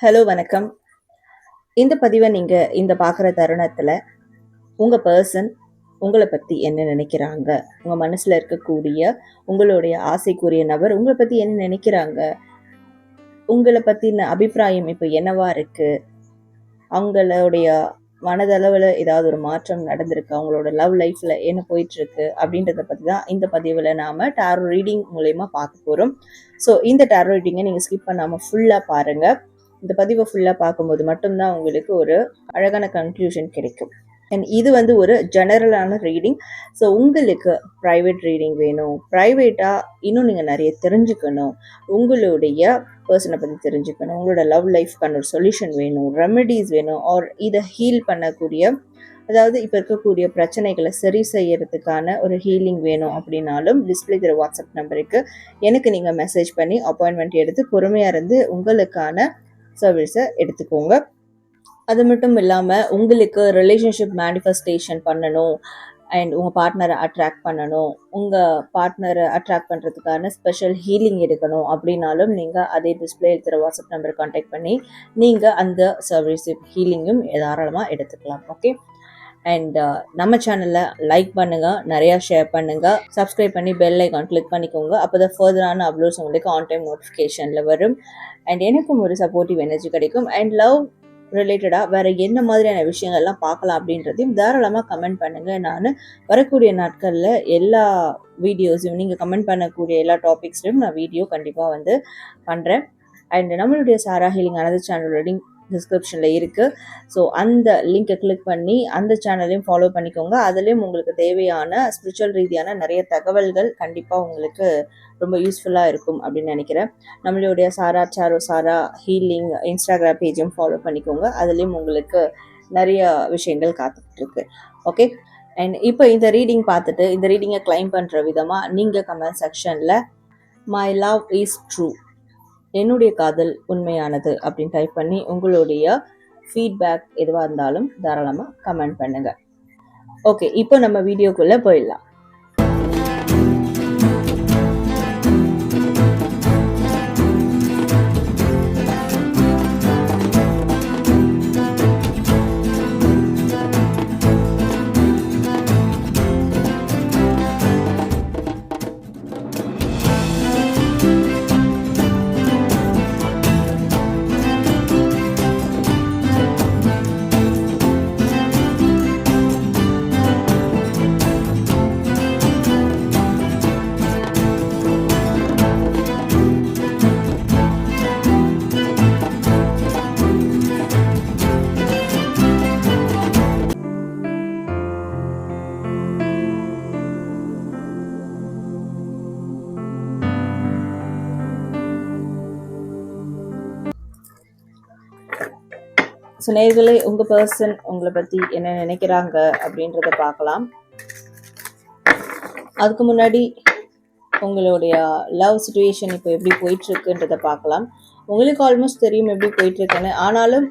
Hello வணக்கம். இந்த பதிவை இந்த பார்க்குற தருணத்தில் உங்கள் பர்சன் உங்களை பற்றி என்ன நினைக்கிறாங்க, உங்கள் மனசில் இருக்கக்கூடிய உங்களுடைய ஆசைக்குரிய நபர் உங்களை பற்றி என்ன நினைக்கிறாங்க, உங்களை பற்றின அபிப்பிராயம் இப்போ என்னவா இருக்குது, அவங்களுடைய மனதளவில் ஏதாவது ஒரு மாற்றம் நடந்திருக்கு, அவங்களோட லவ் லைஃப்பில் என்ன போயிட்டுருக்கு அப்படின்றத பற்றி தான் இந்த பதிவில் நாம் டாரோ ரீடிங் மூலயமா பார்க்க போகிறோம். ஸோ இந்த டாரோ ரீடிங்கை நீங்கள் ஸ்கிப் பண்ணாமல் ஃபுல்லாக பாருங்கள். இந்த பதிவை ஃபுல்லாக பார்க்கும்போது மட்டும்தான் உங்களுக்கு ஒரு அழகான கன்க்ளூஷன் கிடைக்கும். அண்ட் இது ஒரு ஜெனரலான ரீடிங். ஸோ உங்களுக்கு ப்ரைவேட் ரீடிங் வேணும், ப்ரைவேட்டாக இன்னும் நீங்கள் நிறைய தெரிஞ்சுக்கணும், உங்களுடைய பர்சனை பற்றி தெரிஞ்சுக்கணும், உங்களோட லவ் லைஃப்க்கான ஒரு சொல்யூஷன் வேணும், ரெமெடிஸ் வேணும், ஆர் இதை ஹீல் பண்ணக்கூடிய, அதாவது இப்போ இருக்கக்கூடிய பிரச்சனைகளை சரி செய்யறதுக்கான ஒரு ஹீலிங் வேணும் அப்படின்னாலும் டிஸ்பிளே தர வாட்ஸ்அப் நம்பருக்கு எனக்கு நீங்கள் மெசேஜ் பண்ணி அப்பாயின்மெண்ட் எடுத்து பொறுமையாக இருந்து உங்களுக்கான சர்வீஸை எடுத்துக்கோங்க. அது மட்டும் இல்லாமல் உங்களுக்கு ரிலேஷன்ஷிப் மேனிஃபெஸ்டேஷன் பண்ணணும் அண்ட் உங்கள் பார்ட்னரை அட்ராக்ட் பண்ணணும், உங்கள் பார்ட்னரை அட்ராக்ட் பண்ணுறதுக்கான ஸ்பெஷல் ஹீலிங் எடுக்கணும் அப்படின்னாலும் நீங்கள் அதே டிஸ்பிளே இருக்கிற வாட்ஸ்அப் நம்பரை கான்டாக்ட் பண்ணி நீங்கள் அந்த சர்வீஸ் ஹீலிங்கும் தாராளமாக எடுத்துக்கலாம். ஓகே. அண்ட் நம்ம சேனலில் லைக் பண்ணுங்கள், நிறையா ஷேர் பண்ணுங்கள், சப்ஸ்கிரைப் பண்ணி பெல் ஐக்கான் கிளிக் பண்ணிக்கோங்க. அப்போ தான் ஃபர்தரான அப்லோட்ஸ் உங்களுக்கு ஆன் டைம் நோட்டிஃபிகேஷனில் வரும். அண்ட் எனக்கும் ஒரு சப்போர்ட்டிவ் எனர்ஜி கிடைக்கும். அண்ட் லவ் ரிலேட்டடாக வேறு என்ன மாதிரியான விஷயங்கள்லாம் பார்க்கலாம் அப்படின்றதையும் தாராளமாக கமெண்ட் பண்ணுங்கள். நான் வரக்கூடிய நாட்களில் எல்லா வீடியோஸையும் நீங்கள் கமெண்ட் பண்ணக்கூடிய எல்லா டாபிக்ஸ்லையும் நான் வீடியோ கண்டிப்பாக பண்ணுறேன். அண்ட் நம்மளுடைய சாரா ஹீலிங் அனதர் சேனல் லிங்க் டிஸ்கிரிப்ஷனில் இருக்குது. ஸோ அந்த லிங்கை கிளிக் பண்ணி அந்த சேனலையும் ஃபாலோ பண்ணிக்கோங்க. அதுலேயும் உங்களுக்கு தேவையான ஸ்பிரிச்சுவல் ரீதியான நிறைய தகவல்கள் கண்டிப்பாக உங்களுக்கு ரொம்ப யூஸ்ஃபுல்லாக இருக்கும் அப்படின்னு நினைக்கிறேன். நம்மளுடைய சாரா ஹீலிங் இன்ஸ்டாகிராம் பேஜும் ஃபாலோ பண்ணிக்கோங்க. அதுலேயும் உங்களுக்கு நிறைய விஷயங்கள் காத்துட்ருக்கு. ஓகே. அண்ட் இப்போ இந்த ரீடிங் பார்த்துட்டு இந்த ரீடிங்கை கிளைம் பண்ணுற விதமாக நீங்கள் கமெண்ட் செக்ஷனில் மை லவ் இஸ் ட்ரூ, என்னுடைய காதல் உண்மையானது அப்படின்னு டைப் பண்ணி உங்களுடைய ஃபீட்பேக் எதுவாக இருந்தாலும் தாராளமாக கமெண்ட் பண்ணுங்கள். ஓகே, இப்போ நம்ம வீடியோக்குள்ளே போயிடலாம். ஸோ நேயர்களே, உங்கள் பர்சன் உங்களை பற்றி என்ன நினைக்கிறாங்க அப்படின்றத பார்க்கலாம். அதுக்கு முன்னாடி உங்களுடைய லவ் சுச்சுவேஷன் இப்போ எப்படி போயிட்டுருக்குன்றதை பார்க்கலாம். உங்களுக்கு ஆல்மோஸ்ட் தெரியும் எப்படி போயிட்டுருக்குன்னு, ஆனாலும்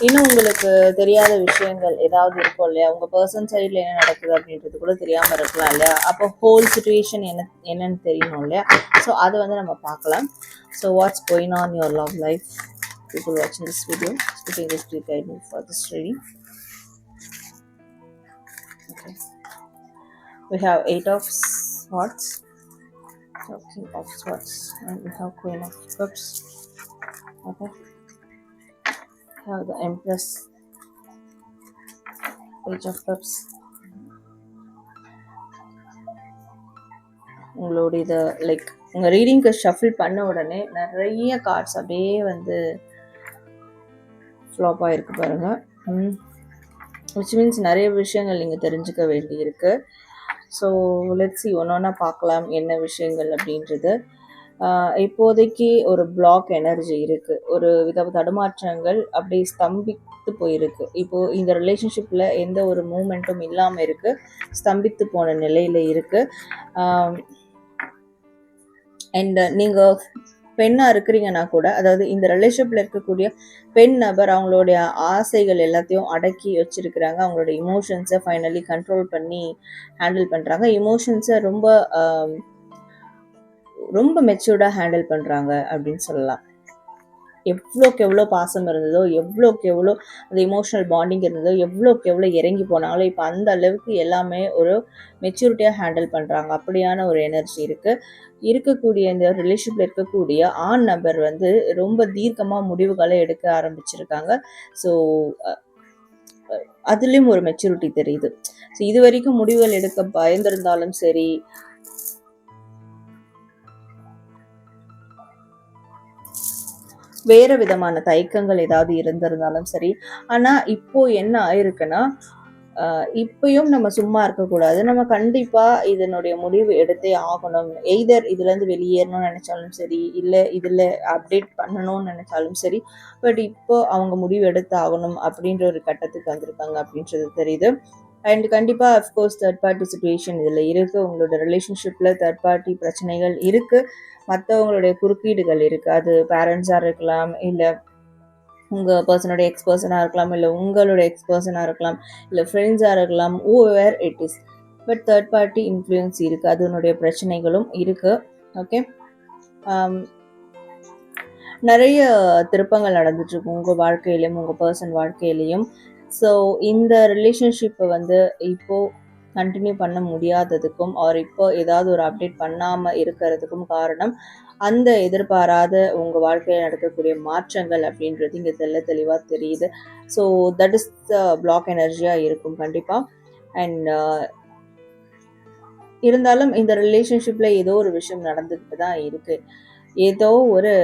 இன்னும் உங்களுக்கு தெரியாத விஷயங்கள் ஏதாவது இருக்கும் இல்லையா, உங்கள் பர்சன் சைடில் என்ன நடக்குது அப்படின்றது கூட தெரியாமல் இருக்கலாம் இல்லையா. அப்போ ஹோல் சுச்சுவேஷன் என்னன்னு தெரியணும் இல்லையா. ஸோ அதை நம்ம பார்க்கலாம். So what's going on your love life? People watching this video, speaking this please guide me for this reading. Okay, we have 8 of Swords, King of Swords, and we have Queen of Cups. Okay, we have the Empress, Page of Cups. உங்களுடைய இது உங்கள் ரீடிங்க்கு shuffle பண்ண உடனே நிறைய cards அப்படியே flop ஆகிருக்கு பாருங்கள். Which means நிறைய விஷயங்கள் நீங்கள் தெரிஞ்சுக்க வேண்டியிருக்கு. ஸோ லெட்ஸ் சி, ஒன்றா பார்க்கலாம் என்ன விஷயங்கள் அப்படின்றது. இப்போதைக்கு ஒரு பிளாக் எனர்ஜி இருக்குது, ஒரு வித தடுமாற்றங்கள் அப்படியே ஸ்தம்பித்து போயிருக்கு. இப்போது இந்த ரிலேஷன்ஷிப்பில் எந்த ஒரு மூமெண்ட்டும் இல்லாமல் இருக்குது, ஸ்தம்பித்து போன நிலையில் இருக்குது. அண்ட் நீங்கள் பெண்ணாக இருக்கிறீங்கன்னா கூட, அதாவது இந்த ரிலேஷன்ஷிப்பில் இருக்கக்கூடிய பெண் நபர் அவங்களுடைய ஆசைகள் எல்லாத்தையும் அடக்கி வச்சிருக்கிறாங்க. அவங்களோட இமோஷன்ஸை ஃபைனலி கண்ட்ரோல் பண்ணி ஹேண்டில் பண்ணுறாங்க. இமோஷன்ஸை ரொம்ப ரொம்ப மெச்சூர்டாக ஹேண்டில் பண்ணுறாங்க அப்படின்னு சொல்லலாம். எவ்வளோக்கு எவ்வளோ பாசம் இருந்ததோ, எவ்வளோக்கு எவ்வளோ அந்த எமோஷனல் பாண்டிங் இருந்ததோ, எவ்வளோக்கு எவ்வளோ இறங்கி போனாங்களோ, இப்போ அந்த அளவுக்கு எல்லாமே ஒரு மெச்சூரிட்டியாக ஹேண்டில் பண்ணுறாங்க. அப்படியான ஒரு எனர்ஜி இருக்கக்கூடிய இந்த ரிலேஷன்ஷிப்பில் இருக்கக்கூடிய ஆண் நபர் வந்து ரொம்ப தீர்க்கமாக முடிவுகளை எடுக்க ஆரம்பிச்சிருக்காங்க. ஸோ அதுலேயும் ஒரு மெச்சூரிட்டி தெரியுது. ஸோ இது வரைக்கும் முடிவுகள் எடுக்க பயந்திருந்தாலும் சரி, வேறு விதமான தயக்கங்கள் ஏதாவது இருந்திருந்தாலும் சரி, ஆனால் இப்போ என்ன ஆயிருக்குன்னா, இப்பயும் நம்ம சும்மா இருக்கக்கூடாது. நம்ம கண்டிப்பாக இதனுடைய முடிவு எடுத்தே ஆகணும். எய்தர் இதுலேருந்து வெளியேறணும்னு நினச்சாலும் சரி, இல்லை இதில் அப்டேட் பண்ணணும்னு நினச்சாலும் சரி, பட் இப்போ அவங்க முடிவு எடுத்து ஆகணும் அப்படின்ற ஒரு கட்டத்துக்கு வந்திருக்காங்க அப்படின்றது தெரியுது. அண்ட் கண்டிப்பாக அஃப்கோர்ஸ் தேர்ட் பார்ட்டி சுச்சுவேஷன் இதில் இருக்குது. உங்களோட ரிலேஷன்ஷிப்பில் தேர்ட் பார்ட்டி பிரச்சனைகள் இருக்குது, மற்றவங்களுடைய குறுக்கீடுகள் இருக்குது. அது பேரண்ட்ஸாக இருக்கலாம், இல்லை உங்கள் பர்சனோட எக்ஸ் பர்சனாக இருக்கலாம், இல்லை உங்களோட எக்ஸ் பர்சனாக இருக்கலாம், இல்லை ஃப்ரெண்ட்ஸாக இருக்கலாம், where it is. But third party influence இருக்குது, அதனுடைய பிரச்சனைகளும் இருக்குது. ஓகே, நிறைய திருப்பங்கள் நடந்துட்டுருக்கும் உங்கள் வாழ்க்கையிலையும் உங்கள் பர்சன் வாழ்க்கையிலையும். ஸோ இந்த ரிலேஷன்ஷிப்பை வந்து இப்போது கண்டினியூ பண்ண முடியாததுக்கும் இப்போ ஏதாவது ஒரு அப்டேட் பண்ணாமல் இருக்கிறதுக்கும் காரணம் அந்த எதிர்பாராத உங்கள் வாழ்க்கையில் நடக்கக்கூடிய மாற்றங்கள் அப்படின்றது இங்கே தெளிவாக தெரியுது. So that is the black எனர்ஜியாக இருக்கும் கண்டிப்பாக. அண்ட் இருந்தாலும் இந்த ரிலேஷன்ஷிப்பில் ஏதோ ஒரு விஷயம் நடந்துக்கிட்டு தான் இருக்குது, ஏதோ ஒரு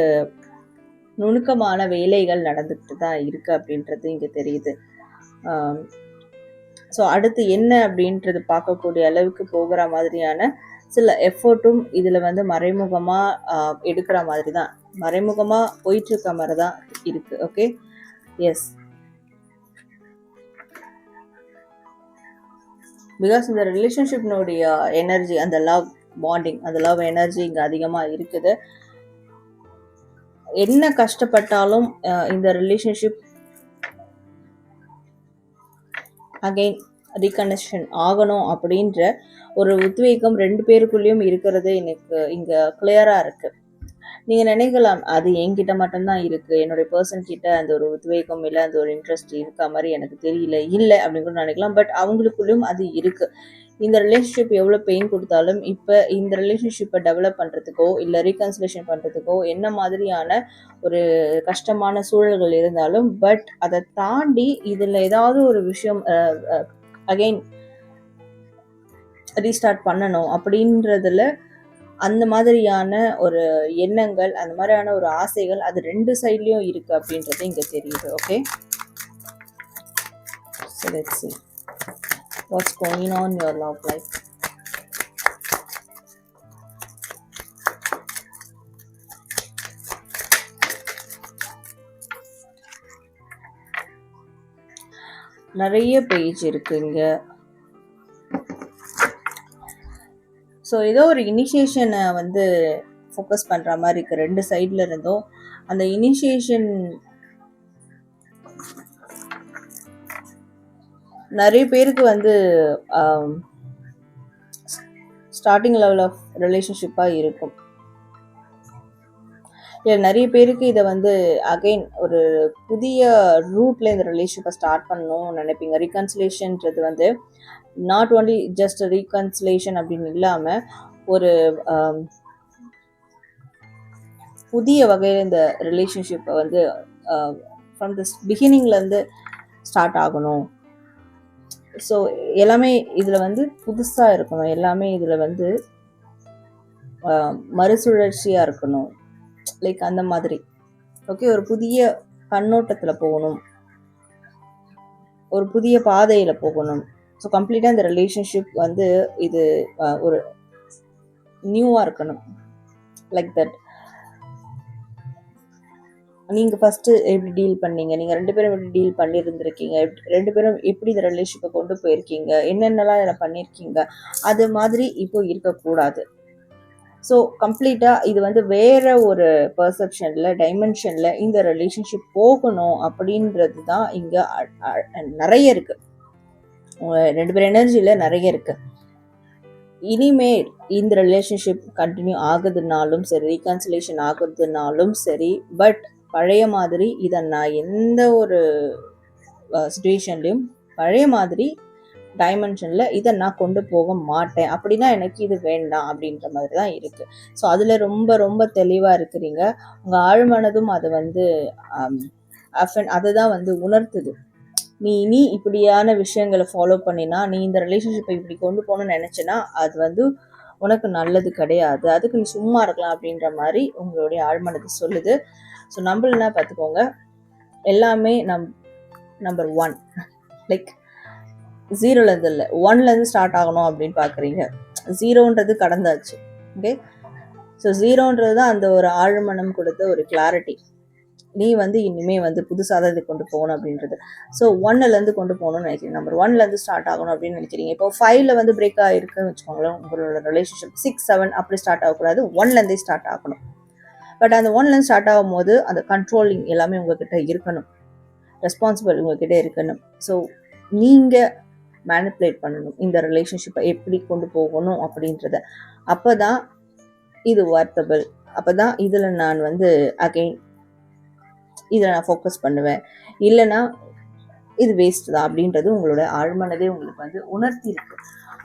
நுணுக்கமான வேலைகள் நடந்துக்கிட்டு தான் இருக்குது அப்படின்றது இங்கே தெரியுது. ஸோ அடுத்து என்ன அப்படின்றது பார்க்கக்கூடிய அளவுக்கு போகிற மாதிரியான சில எஃபர்ட்டும் இதில் வந்து மறைமுகமாக எடுக்கிற மாதிரி தான், மறைமுகமாக போயிட்டுருக்க மாதிரி தான் இருக்குது. ஓகே, எஸ், பிகாஸ் இந்த ரிலேஷன்ஷிப்னுடைய எனர்ஜி, அந்த லவ் பாண்டிங், அந்த லவ் எனர்ஜி இங்கே அதிகமாக இருக்குது. என்ன கஷ்டப்பட்டாலும் இந்த ரிலேஷன்ஷிப் அகெயின் ரீகனெக்ஷன் ஆகணும் அப்படின்ற ஒரு உத்வேகம் ரெண்டு பேருக்குள்ளேயும் இருக்கிறது எனக்கு இங்கே கிளியராக இருக்குது. நீங்கள் நினைக்கலாம் அது என்கிட்ட மட்டும்தான் இருக்குது, என்னுடைய பர்சன் கிட்ட அந்த ஒரு உத்வேகம் இல்லை, அந்த ஒரு இன்ட்ரெஸ்ட் இருக்கா மாதிரி எனக்கு தெரியல, இல்லை அப்படின்னு கூட நினைக்கலாம். பட் அவங்களுக்குள்ளேயும் அது இருக்குது. இந்த ரிலேஷன்ஷிப் எவ்வளோ பெயின் கொடுத்தாலும் இப்போ இந்த ரிலேஷன்ஷிப்பை டெவலப் பண்ணுறதுக்கோ இல்லை ரீகன்சிலேஷன் பண்ணுறதுக்கோ என்ன மாதிரியான ஒரு கஷ்டமான சூழல்கள் இருந்தாலும், பட் அதை தாண்டி இதில் ஏதாவது ஒரு விஷயம் அகெயின் ரீஸ்டார்ட் பண்ணணும் அப்படின்றதுல அந்த மாதிரியான ஒரு எண்ணங்கள், அந்த மாதிரியான ஒரு ஆசைகள் அது ரெண்டு சைட்லேயும் இருக்குது அப்படின்றது இங்கே தெரியுது. Okay, so let's see what's going on in your love life. நிறைய பேஜ் இருக்குங்க. ஸோ ஏதோ ஒரு இனிஷியேஷனை வந்து ஃபோக்கஸ் பண்ணுற மாதிரி இருக்குது ரெண்டு சைடில் இருந்தும். அந்த இனிஷியேஷன் நிறைய பேருக்கு வந்து ஸ்டார்டிங் லெவல் ஆஃப் ரிலேஷன்ஷிப்பாக இருக்கும். இல்லை நிறைய பேருக்கு இதை வந்து அகெயின் ஒரு புதிய ரூட்டில் இந்த ரிலேஷன்ஷிப்பை ஸ்டார்ட் பண்ணணும்னு நினைப்பீங்க. ரீகன்சிலேஷன்ன்றது வந்து நாட் ஓன்லி ஜஸ்ட் ரீகன்சிலேஷன் அப்படின்னு இல்லாமல் ஒரு புதிய வகையில் இந்த ரிலேஷன்ஷிப்பை வந்து ஃப்ரம் தி பிகினிங்லேருந்து ஸ்டார்ட் ஆகணும். ஸோ எல்லாமே இதில் வந்து புதுசாக இருக்கணும், எல்லாமே இதில் வந்து மறுசுழற்சியாக இருக்கணும், லைக் அந்த மாதிரி. ஓகே, ஒரு புதிய கண்ணோட்டத்தில் போகணும், ஒரு புதிய பாதையில் போகணும். ஸோ கம்ப்ளீட்டாக இந்த ரிலேஷன்ஷிப் வந்து இது ஒரு நியூவாக இருக்கணும், லைக் தட். நீங்கள் ஃபஸ்ட்டு எப்படி டீல் பண்ணீங்க, நீங்கள் ரெண்டு பேரும் எப்படி டீல் பண்ணியிருந்துருக்கீங்க, ரெண்டு பேரும் எப்படி இந்த ரிலேஷன்ஷிப்பை கொண்டு போயிருக்கீங்க, என்னென்னலாம் இதில் பண்ணியிருக்கீங்க, அது மாதிரி இப்போ இருக்கக்கூடாது. ஸோ கம்ப்ளீட்டாக இது வந்து வேறு ஒரு பர்செப்ஷனில், டைமென்ஷனில் இந்த ரிலேஷன்ஷிப் போகணும் அப்படின்றது தான் இங்கே நிறைய இருக்குது. ரெண்டு பேர் எனர்ஜியில் நிறைய இருக்குது. இனிமேல் இந்த ரிலேஷன்ஷிப் கண்டினியூ ஆகுதுனாலும் சரி, ரீகன்சிலேஷன் ஆகுதுனாலும் சரி, பட் பழைய மாதிரி இதை நான் எந்த ஒரு சுச்சுவேஷன்லையும் பழைய மாதிரி டைமென்ஷனில் இதை நான் கொண்டு போக மாட்டேன், அப்படின்னா எனக்கு இது வேண்டாம் அப்படின்ற மாதிரி தான் இருக்குது. ஸோ அதில் ரொம்ப ரொம்ப தெளிவாக இருக்கிறீங்க. உங்கள் ஆழ்மனதும் அதை வந்து அதை தான் வந்து உணர்த்துது. நீ இப்படியான விஷயங்களை ஃபாலோ பண்ணினா, நீ இந்த ரிலேஷன்ஷிப்பை இப்படி கொண்டு போகணும்னு நினச்சினா அது வந்து உனக்கு நல்லது கிடையாது, அதுக்கு நீ சும்மா இருக்கலாம் அப்படின்ற மாதிரி உங்களுடைய ஆழ்மனது சொல்லுது. ஸோ நம்பலன்னா பார்த்துக்கோங்க, எல்லாமே நம்பர் 1 லைக் 0லேருந்து இல்லை 1லேருந்து ஸ்டார்ட் ஆகணும் அப்படின்னு பார்க்குறீங்க. 0ன்றது கடந்தாச்சு. ஓகே, ஸோ 0ன்றது தான் அந்த ஒரு ஆழ்மனம் கொடுத்த ஒரு கிளாரிட்டி. நீ வந்து இனிமேல் வந்து புதுசாக தான் இதை கொண்டு போகணும் அப்படின்றது. ஸோ 1லேருந்து கொண்டு போகணும்னு நினைக்கிறீங்க, நம்பர் 1லேருந்து ஸ்டார்ட் ஆகணும் அப்படின்னு நினைக்கிறீங்க. இப்போ 5ல் வந்து பிரேக் ஆகிருக்குன்னு வச்சுக்கோங்களேன், உங்களோட ரிலேஷன்ஷிப் 6, 7 அப்படி ஸ்டார்ட் ஆகக்கூடாது, 1லேருந்தே ஸ்டார்ட் ஆகணும். பட் அந்த 1லேருந்து ஸ்டார்ட் ஆகும் போது அந்த கண்ட்ரோலிங் எல்லாமே உங்ககிட்ட இருக்கணும், ரெஸ்பான்சிபிள் உங்ககிட்ட இருக்கணும். ஸோ நீங்கள் மேனிப்புலேட் பண்ணணும் இந்த ரிலேஷன்ஷிப்பை எப்படி கொண்டு போகணும் அப்படின்றத. அப்போ தான் இது வர்த்தபிள், அப்போ தான் இதில் நான் வந்து அகெயின் இதில் நான் ஃபோக்கஸ் பண்ணுவேன், இல்லைன்னா இது வேஸ்ட் தான் அப்படின்றது உங்களோட ஆழ்மனதே உங்களுக்கு வந்து உணர்த்தி இருக்கு.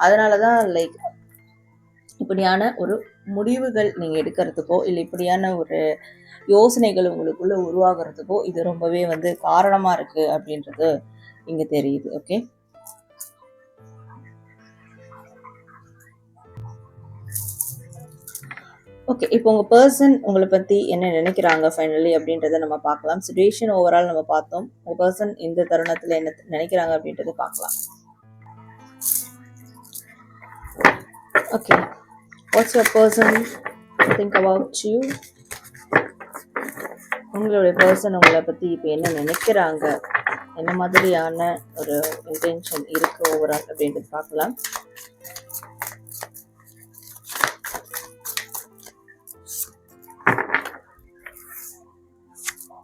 அதனால தான் லைக் இப்படியான ஒரு முடிவுகள் நீங்கள் எடுக்கிறதுக்கோ இல்லை இப்படியான ஒரு யோசனைகள் உங்களுக்குள்ள உருவாகிறதுக்கோ இது ரொம்பவே வந்து காரணமாக இருக்குது அப்படின்றது இங்கே தெரியுது. ஓகே, ஓகே, இப்போ உங்கள் பர்சன் உங்களை பற்றி என்ன நினைக்கிறாங்க ஃபைனலி அப்படின்றத நம்ம பார்க்கலாம். சிச்சுவேஷன் ஓவரால் நம்ம பார்த்தோம், உங்கள் பர்சன் இந்த தருணத்தில் என்ன நினைக்கிறாங்க அப்படின்றத பார்க்கலாம். Okay, what's your person think about you? உங்களுடைய பர்சன் உங்களை பற்றி இப்போ என்ன நினைக்கிறாங்க, என்ன மாதிரியான ஒரு இன்டென்ஷன் இருக்குது ஓவரால் அப்படின்றது பார்க்கலாம்.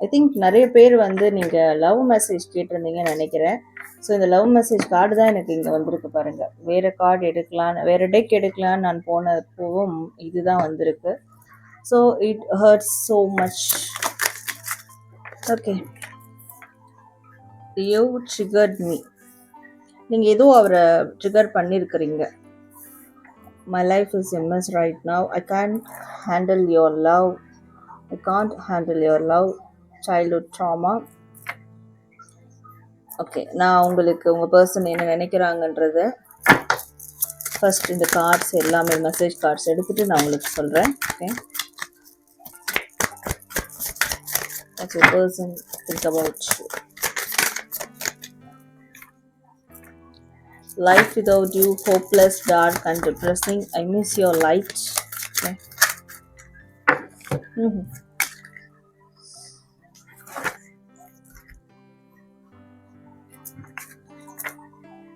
ஐ திங்க் நிறைய பேர் வந்து நீங்கள் லவ் மெசேஜ் கேட்டிருந்தீங்கன்னு நினைக்கிறேன். ஸோ இந்த லவ் மெசேஜ் கார்டு தான் எனக்கு இங்கே வந்திருக்கு பாருங்கள். வேறு கார்டு எடுக்கலான்னு, வேறு டெக் எடுக்கலான்னு நான் போனப்பவும் இதுதான் வந்திருக்கு. So it hurts so much. Okay, you triggered me. நீங்கள் ஏதோ அவரை ட்ரிகர் பண்ணியிருக்கிறீங்க. My life is a mess right now, I can't handle your love, I can't handle your love, childhood trauma. Okay, நான் உங்களுக்கு உங்கள் பர்சன் என்ன நினைக்கிறாங்கன்றத first இந்த கார்ட்ஸ் எல்லாமே மெசேஜ் கார்ட்ஸ் எடுத்துகிட்டு நான் உங்களுக்கு சொல்கிறேன். Okay, what's your person think about you? Life without you, hopeless, dark and depressing. I miss your light. Okay.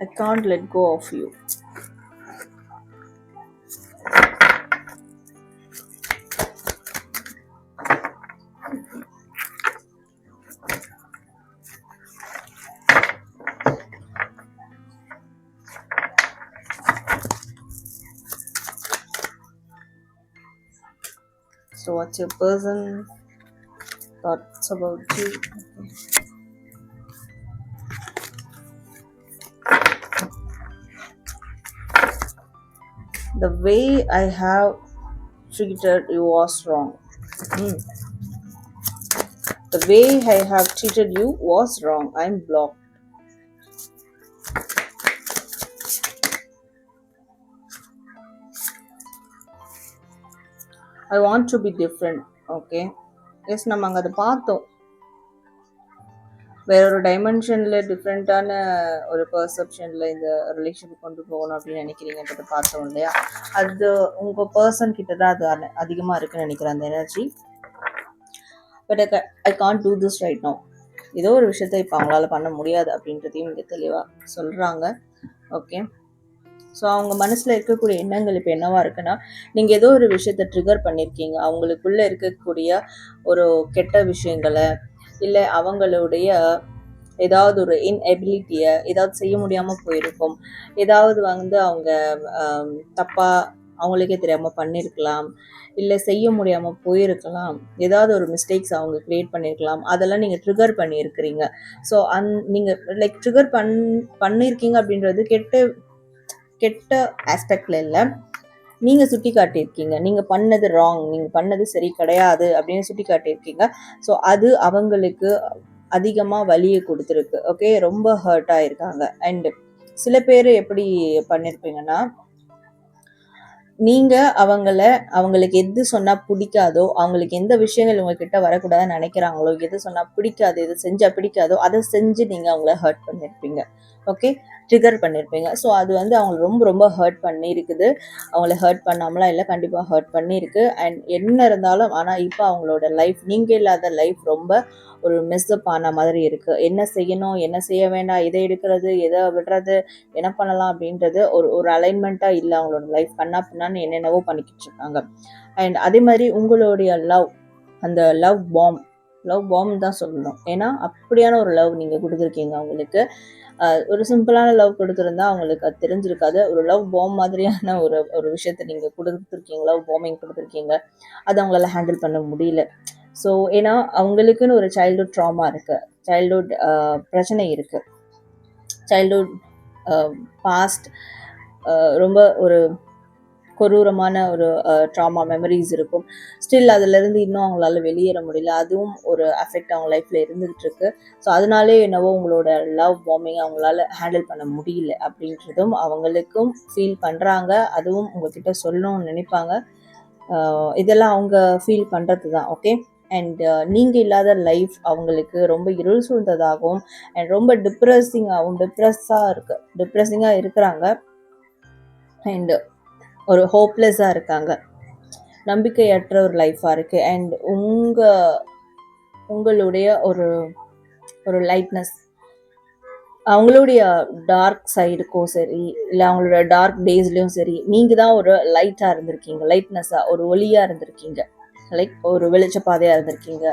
I can't let go of you. So what's your person thoughts about you? The way I have treated you was wrong. The way I have treated you was wrong. I'm blocked. I want to be different. Okay, yes நம்ம அங்கே அதை பார்த்தோம். வேற ஒரு டைமென்ஷனில் டிஃப்ரெண்ட்டான ஒரு பர்செப்ஷனில் இந்த ரிலேஷனுக்கு கொண்டு போகணும் அப்படின்னு நினைக்கிறீங்கன்றதை பார்த்தோம் இல்லையா? அது உங்கள் பர்சன் கிட்ட தான் அது அதிகமாக இருக்குன்னு நினைக்கிறேன் அந்த energy. But I can't do this right now. ஏதோ ஒரு விஷயத்த இப்போ அவங்களால பண்ண முடியாது அப்படின்றதையும் இங்கே தெளிவாக சொல்கிறாங்க. ஓகே, ஸோ அவங்க மனசில் இருக்கக்கூடிய எண்ணங்கள் இப்போ என்னவா இருக்குன்னா, நீங்கள் ஏதோ ஒரு விஷயத்தை ட்ரிகர் பண்ணியிருக்கீங்க, அவங்களுக்குள்ளே இருக்கக்கூடிய ஒரு கெட்ட விஷயங்களை, இல்லை அவங்களுடைய ஏதாவது ஒரு இன்எபிலிட்டியை, ஏதாவது செய்ய முடியாமல் போயிருக்கும், ஏதாவது வந்து அவங்க தப்பாக அவங்களுக்கே தெரியாமல் பண்ணியிருக்கலாம், இல்லை செய்ய முடியாமல் போயிருக்கலாம், ஏதாவது ஒரு மிஸ்டேக்ஸ் அவங்க க்ரியேட் பண்ணியிருக்கலாம். அதெல்லாம் நீங்கள் ட்ரிகர் பண்ணியிருக்கிறீங்க. ஸோ நீங்கள் லைக் ட்ரிகர் பண்ணியிருக்கீங்க அப்படின்றது கெட்ட ஆஸ்பெக்டில் இல்லை, நீங்கள் சுட்டி காட்டியிருக்கீங்க. நீங்கள் பண்ணது ராங், நீங்கள் பண்ணது சரி கிடையாது அப்படின்னு சுட்டி காட்டியிருக்கீங்க. ஸோ அது அவங்களுக்கு அதிகமாக வலியை கொடுத்துருக்கு. ஓகே, ரொம்ப ஹர்ட் ஆயிருக்காங்க. அண்டு சில பேர் எப்படி பண்ணியிருப்பீங்கன்னா, நீங்கள் அவங்களுக்கு எது சொன்னால் பிடிக்காதோ, அவங்களுக்கு எந்த விஷயங்கள் உங்ககிட்ட வரக்கூடாதுன்னு நினைக்கிறாங்களோ, எது சொன்னால் பிடிக்காது, எது செஞ்சால் பிடிக்காதோ அதை செஞ்சு நீங்கள் அவங்கள ஹர்ட் பண்ணியிருப்பீங்க. ஓகே, ட்ரிகர் பண்ணியிருப்பீங்க. ஸோ அது அவங்களை ரொம்ப ரொம்ப ஹர்ட் பண்ணியிருக்குது. அவங்கள ஹர்ட் பண்ணாமலாம் இல்லை, கண்டிப்பாக ஹர்ட் பண்ணியிருக்கு. அண்ட் என்ன இருந்தாலும் ஆனால் இப்போ அவங்களோட லைஃப், நீங்கள் இல்லாத லைஃப் ரொம்ப ஒரு மெஸ்அப் ஆன மாதிரி இருக்குது. என்ன செய்யணும், என்ன செய்ய வேண்டாம், எதை எடுக்கிறது, எதை விடுறது, என்ன பண்ணலாம் அப்படின்றது ஒரு அலைன்மெண்ட்டாக இல்லை. அவங்களோட லைஃப் கண்ணா பின்னான்னு என்னென்னவோ பண்ணிக்கிட்டு இருக்காங்க. அண்ட் அதே மாதிரி உங்களுடைய அந்த லவ் பாம் தான் சொல்லணும். ஏன்னா அப்படியான ஒரு லவ் நீங்கள் கொடுத்துருக்கீங்க அவங்களுக்கு. ஒரு சிம்பிளான லவ் கொடுத்துருந்தா அவங்களுக்கு அது தெரிஞ்சிருக்காது. ஒரு லவ் பாம் மாதிரியான ஒரு விஷயத்த நீங்கள் கொடுத்துருக்கீங்க, லவ் பாமிங் கொடுத்துருக்கீங்க. அது அவங்களால ஹேண்டில் பண்ண முடியல. ஸோ ஏன்னா அவங்களுக்குன்னு ஒரு சைல்ட்ஹுட் ட்ராமா இருக்குது, சைல்ட்ஹுட் பிரச்சனை இருக்குது, சைல்ட்ஹுட் பாஸ்ட் ரொம்ப ஒரு கொடூரமான ஒரு ட்ராமா மெமரிஸ் இருக்கும். ஸ்டில் அதிலேருந்து இன்னும் அவங்களால வெளியேற முடியல. அதுவும் ஒரு அஃபெக்ட் அவங்க லைஃப்பில் இருந்துகிட்டு இருக்கு. ஸோ அதனாலே என்னவோ உங்களோட லவ் பாம்பிங் அவங்களால ஹேண்டில் பண்ண முடியல அப்படின்றதும் அவங்களுக்கும் ஃபீல் பண்ணுறாங்க. அதுவும் உங்ககிட்ட சொல்லணும்னு நினைப்பாங்க. இதெல்லாம் அவங்க ஃபீல் பண்ணுறது தான். ஓகே, அண்ட் நீங்கள் இல்லாத லைஃப் அவங்களுக்கு ரொம்ப இருள் சூழ்ந்ததாகவும் அண்ட் ரொம்ப டிப்ரெஸிங்காக இருக்கிறாங்க. அண்ட் ஒரு ஹோப்லெஸ்ஸாக இருக்காங்க, நம்பிக்கையற்ற ஒரு லைஃப்பாக இருக்குது. அண்ட் உங்களுடைய ஒரு லைட்னஸ், அவங்களுடைய டார்க் சைடுக்கும் சரி, இல்லை அவங்களோட டார்க் டேஸ்லேயும் சரி, நீங்கள் தான் ஒரு லைட்டாக இருந்திருக்கீங்க, லைட்னஸாக ஒரு ஒளியாக இருந்திருக்கீங்க, லைக் ஒரு வெளிச்சப்பாதையாக இருந்திருக்கீங்க.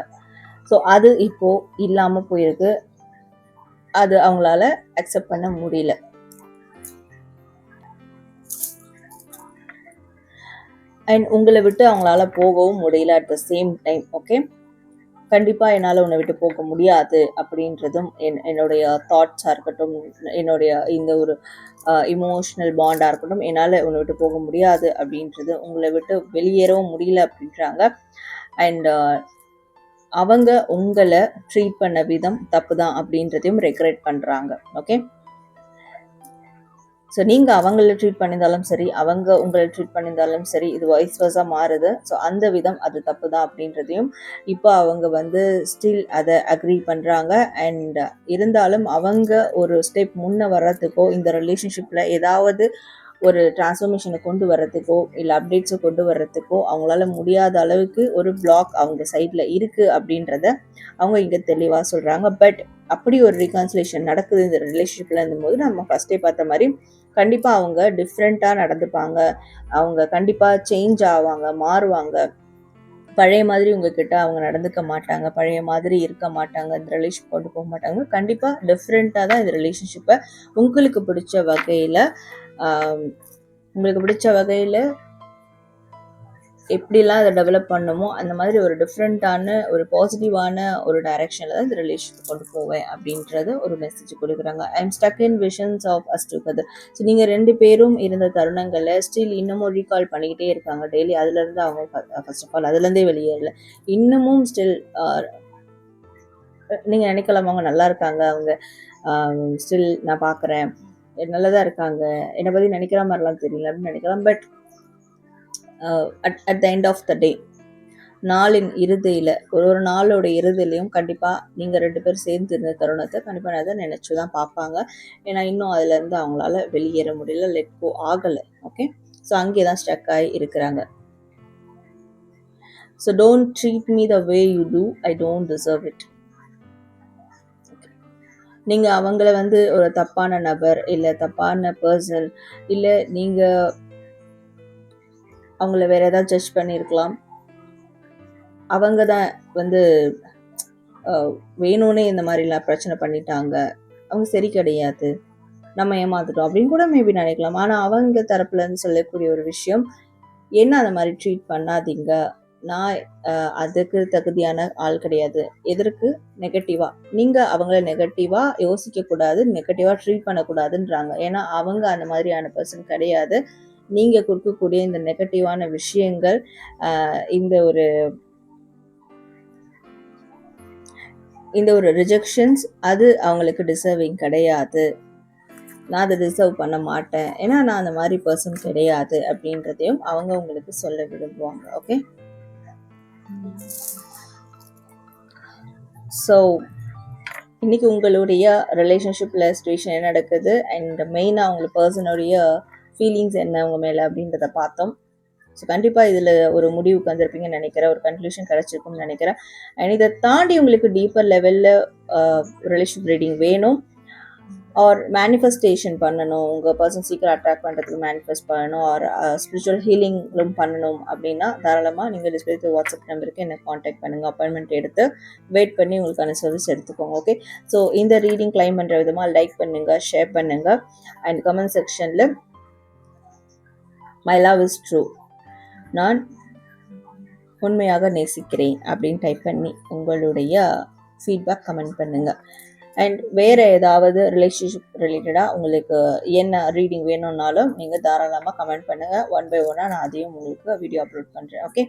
ஸோ அது இப்போது இல்லாமல் போயிருக்கு. அது அவங்களால அக்செப்ட் பண்ண முடியல. அண்ட் உங்களை விட்டு அவங்களால போகவும் முடியல at the same time. Okay, கண்டிப்பாக என்னால் உன்னை விட்டு போக முடியாது அப்படின்றதும் என்னுடைய தாட்ஸாக இருக்கட்டும், என்னுடைய இந்த ஒரு இமோஷ்னல் பாண்டாக இருக்கட்டும், என்னால் உன்னை விட்டு போக முடியாது அப்படின்றது, உங்களை விட்டு வெளியேறவும் முடியல அப்படின்றாங்க. அண்ட் அவங்க உங்களை ட்ரீட் பண்ண விதம் தப்பு தான் அப்படின்றதையும் ரெக்ரெட் பண்ணுறாங்க. ஓகே, ஸோ நீங்கள் அவங்கள ட்ரீட் பண்ணியிருந்தாலும் சரி, அவங்க உங்களை ட்ரீட் பண்ணியிருந்தாலும் சரி, இது வைஸ் வர்ஸா மாறுது. ஸோ அந்த விதம் அது தப்பு தான் அப்படின்றதையும் இப்போ அவங்க ஸ்டில் அதை அக்ரி பண்ணுறாங்க. அண்ட் இருந்தாலும் அவங்க ஒரு ஸ்டெப் முன்னே வர்றதுக்கோ, இந்த ரிலேஷன்ஷிப்பில் ஏதாவது ஒரு டிரான்ஸ்ஃபர்மேஷனை கொண்டு வர்றதுக்கோ, இல்லை அப்டேட்ஸை கொண்டு வர்றதுக்கோ அவங்களால முடியாத அளவுக்கு ஒரு பிளாக் அவங்க சைடில் இருக்குது அப்படின்றத அவங்க இங்கே தெளிவாக சொல்கிறாங்க. பட் அப்படி ஒரு ரீகான்சிலேஷன் நடக்குது இந்த ரிலேஷன்ஷிப்பில் இருந்தும்போது, நம்ம ஃபஸ்ட்டே பார்த்த மாதிரி கண்டிப்பாக அவங்க டிஃப்ரெண்ட்டாக நடந்துப்பாங்க, அவங்க கண்டிப்பாக சேஞ்ச் ஆவாங்க, மாறுவாங்க. பழைய மாதிரி உங்ககிட்ட அவங்க நடந்துக்க மாட்டாங்க, பழைய மாதிரி இருக்க மாட்டாங்க, இந்த ரிலேஷன்ஷிப் கொண்டு போக மாட்டாங்க. கண்டிப்பாக டிஃப்ரெண்ட்டாக தான் இந்த ரிலேஷன்ஷிப்பை உங்களுக்கு பிடிச்ச வகையில் எப்படிலாம் அதை டெவலப் பண்ணணுமோ அந்த மாதிரி ஒரு டிஃப்ரெண்ட்டான ஒரு பாசிட்டிவான ஒரு டைரக்ஷனில் தான் இந்த ரிலேஷன்ஷிப் கொண்டு போவேன் அப்படின்றது ஒரு மெசேஜ் கொடுக்குறாங்க. I am stuck in visions of us together. So நீங்கள் 2 பேரும் இருந்த தருணங்களில் ஸ்டில் இன்னமும் ரீகால் பண்ணிக்கிட்டே இருக்காங்க டெய்லி. அதுலேருந்து அவங்க ஃபர்ஸ்ட் ஆஃப் ஆல் அதுலேருந்தே வெளியேறல. இன்னமும் ஸ்டில் நீங்கள் நினைக்கலாம் அவங்க நல்லா இருக்காங்க, அவங்க ஸ்டில் நான் பார்க்குறேன் நல்லதாக இருக்காங்க, என்னை பற்றி நினைக்கிற மாதிரிலாம் தெரியல அப்படின்னு நினைக்கலாம். But at the end of the day, நாளின் இறுதியில் ஒரு நாளோட இறுதியிலையும் கண்டிப்பாக நீங்கள் 2 பேர் சேர்ந்து இருந்த தருணத்தை கண்டிப்பாக நான் அதை நினச்சி தான் பார்ப்பாங்க. ஏன்னா இன்னும் அதுலேருந்து அவங்களால வெளியேற முடியல, லெட் கோ ஆகலை. ஓகே, ஸோ அங்கே தான் ஸ்டக் ஆகி இருக்கிறாங்க. So don't treat me the way you do, I don't deserve it. நீங்கள் அவங்கள ஒரு தப்பான நபர், இல்லை தப்பான பர்சன், இல்லை நீங்கள் அவங்கள வேறு ஏதாவது ஜட்ஜ் பண்ணியிருக்கலாம். அவங்க தான் வேணும்னே இந்த மாதிரிலாம் பிரச்சனை பண்ணிட்டாங்க, அவங்க சரி கிடையாது, நம்ம ஏமாத்துட்டோம் அப்படின்னு கூட மேபி நினைக்கலாம். ஆனால் அவங்க தரப்புலேருந்து சொல்லக்கூடிய ஒரு விஷயம், என்ன அந்த மாதிரி ட்ரீட் பண்ணாதீங்க. நான் அதுக்கு தகுதியான ஆள் கிடையாது. எதற்கு நெகட்டிவாக நீங்கள் அவங்கள நெகட்டிவாக யோசிக்கக்கூடாது, நெகட்டிவாக ட்ரீட் பண்ணக்கூடாதுன்றாங்க. ஏன்னா அவங்க அந்த மாதிரியான பர்சன் கிடையாது. நீங்கள் கொடுக்கக்கூடிய இந்த நெகட்டிவான விஷயங்கள், இந்த ஒரு ரிஜெக்ஷன்ஸ் அது அவங்களுக்கு டிசர்விங் கிடையாது. நான் அதை டிசர்வ் பண்ண மாட்டேன், ஏன்னா நான் அந்த மாதிரி பர்சன் கிடையாது அப்படின்றதையும் அவங்க உங்களுக்கு சொல்ல விரும்புவாங்க. ஓகே, ஸோ இன்னைக்கு உங்களுடைய ரிலேஷன்ஷிப்பில் சிச்சுவேஷன் என்ன நடக்குது அண்ட் மெயினாக உங்கள் பர்சனுடைய ஃபீலிங்ஸ் என்ன உங்கள் மேலே அப்படின்றத பார்த்தோம். ஸோ கண்டிப்பாக இதில் ஒரு முடிவுக்கு வந்திருப்பீங்கன்னு நினைக்கிறேன், ஒரு கன்க்ளூஷன் கிடச்சிருக்கும்னு நினைக்கிறேன். அண்ட் இதை தாண்டி உங்களுக்கு டீப்பர் லெவலில் ரிலேஷன்ஷிப் ரீடிங் வேணும் ஆர் மேனிஃபெஸ்டேஷன் பண்ணணும், உங்கள் பர்சன் சீக்கிரம் அட்ராக்ட் பண்ணுறதுக்கு மேனிஃபெஸ்ட் பண்ணணும், ஆர் ஸ்பிரிச்சுவல் ஹீலிங்லும் பண்ணணும் அப்படின்னா தாராளமாக நீங்கள் டிஸ்பிளே வாட்ஸ்அப் நம்பருக்கு என்னை காண்டாக்ட் பண்ணுங்கள். அப்பாயின்மெண்ட் எடுத்து வெயிட் பண்ணி உங்களுக்கான சர்வீஸ் எடுத்துக்கோங்க. ஓகே, ஸோ இந்த ரீடிங் கிளைம் பண்ணுற விதமாக லைக் பண்ணுங்கள், ஷேர் பண்ணுங்கள் அண்ட் கமெண்ட் செக்ஷனில் மை லவ் இஸ் ட்ரூ, நான் உண்மையாக நேசிக்கிறேன் அப்படின்னு டைப் பண்ணி உங்களுடைய ஃபீட்பேக் கமெண்ட் பண்ணுங்கள். அண்ட் வேறு ஏதாவது ரிலேஷன்ஷிப் ரிலேட்டடாக உங்களுக்கு என்ன ரீடிங் வேணும்னாலும் நீங்கள் தாராளமாக கமெண்ட் பண்ணுங்கள். 1 by 1 நான் அதையும் உங்களுக்கு வீடியோ அப்லோட் பண்ணுறேன். ஓகே,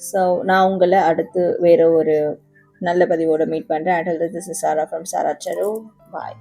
ஸோ நான் உங்களை அடுத்து வேறு ஒரு நல்ல பதிவோடு மீட் பண்ணுறேன். Until this is Sarah from Sarah Charu. Bye.